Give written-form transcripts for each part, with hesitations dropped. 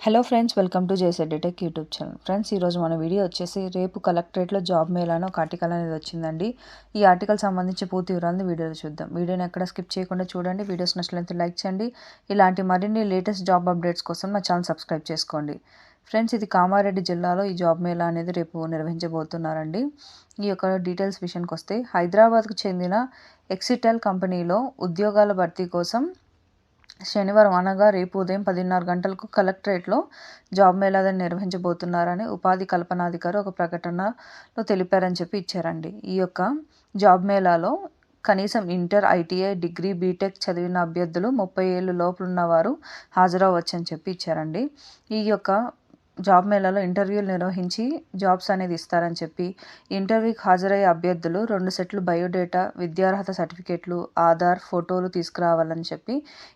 Hello friends, welcome to JZ tech YouTube channel. Friends, ఈరోజు మన video వచ్చేసి రేపు కలెక్టరేట్లో జాబ్ మేళా అని ఒక ఆర్టికల్ అనేది వచ్చిందండి. ఈ ఆర్టికల్ సంబంధించి పూర్తి వివరాలను వీడియోలో చూద్దాం. వీడియోని ఎక్కడ స్కిప్ చేయకుండా చూడండి. వీడియోస్ నచ్చినట్లయితే లైక్ చేయండి. ఇలాంటి మరిన్ని లేటెస్ట్ జాబ్ అప్డేట్స్ కోసం మా ఛానల్ సబ్స్క్రైబ్ చేసుకోండి. ఫ్రెండ్స్, ఇది కామారెడ్డి జిల్లాలో ఈ జాబ్ మేళా అనేది రేపు నిర్వహించబోతున్నారండి. ఈ యొక్క డీటెయిల్స్ విషయానికి వస్తే, హైదరాబాద్కు చెందిన ఎక్సిటెల్ కంపెనీలో ఉద్యోగాల భర్తీ కోసం శనివారం అనగా రేపు ఉదయం 10:30 గంటలకు కలెక్టరేట్లో జాబ్ మేళాని నిర్వహించబోతున్నారని ఉపాధి కల్పనాధికారి ఒక ప్రకటనలో తెలిపారని చెప్పి ఇచ్చారండి. ఈ యొక్క జాబ్ మేళాలో కనీసం ఇంటర్, ఐటీఐ, డిగ్రీ, బీటెక్ చదివిన అభ్యర్థులు 30 ఏళ్ళు లోపులున్న వారు హాజరవ్వచ్చని చెప్పి ఇచ్చారండి. ఈ యొక్క జాబ్ మేళాలో ఇంటర్వ్యూలు నిర్వహించి జాబ్స్ అనేది ఇస్తారని చెప్పి, ఇంటర్వ్యూకి హాజరయ్యే అభ్యర్థులు 2 సెట్లు బయోడేటా, విద్యార్హత సర్టిఫికేట్లు, ఆధార్, ఫోటోలు తీసుకురావాలని చెప్పి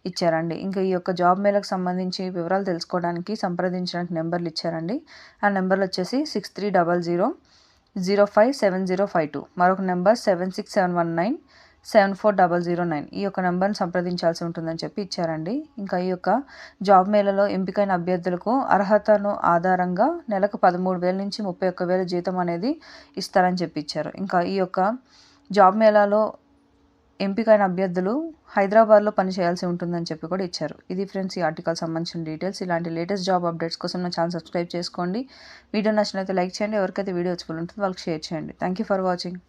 ఇచ్చారండి. ఇంకా ఈ యొక్క జాబ్ మేళాకు సంబంధించి వివరాలు తెలుసుకోవడానికి సంప్రదించడానికి నెంబర్లు ఇచ్చారండి. ఆ నెంబర్లు వచ్చేసి 6300057052, మరొక నెంబర్ 7671974009. ఈ యొక్క నెంబర్ని సంప్రదించాల్సి ఉంటుందని చెప్పి ఇచ్చారండి. ఇంకా ఈ యొక్క జాబ్ మేళాలో ఎంపికైన అభ్యర్థులకు అర్హతను ఆధారంగా నెలకు 13,000 నుంచి 31,000 జీతం అనేది ఇస్తారని చెప్పి ఇచ్చారు. ఇంకా ఈ యొక్క జాబ్ మేళాలో ఎంపికైన అభ్యర్థులు హైదరాబాద్లో పనిచేయాల్సి ఉంటుందని చెప్పి కూడా ఇచ్చారు. ఇది ఫ్రెండ్స్, ఈ ఆర్టికల్ సంబంధించిన డీటెయిల్స్. ఇలాంటి లేటెస్ట్ జాబ్ అప్డేట్స్ కోసం నా ఛానల్ సబ్స్క్రైబ్ చేసుకోండి. వీడియో నచ్చినట్లయితే లైక్ చేయండి. ఎవరికైతే వీడియో వచ్చి ఉంటుందో వాళ్ళకి షేర్ చేయండి. Thank you for watching.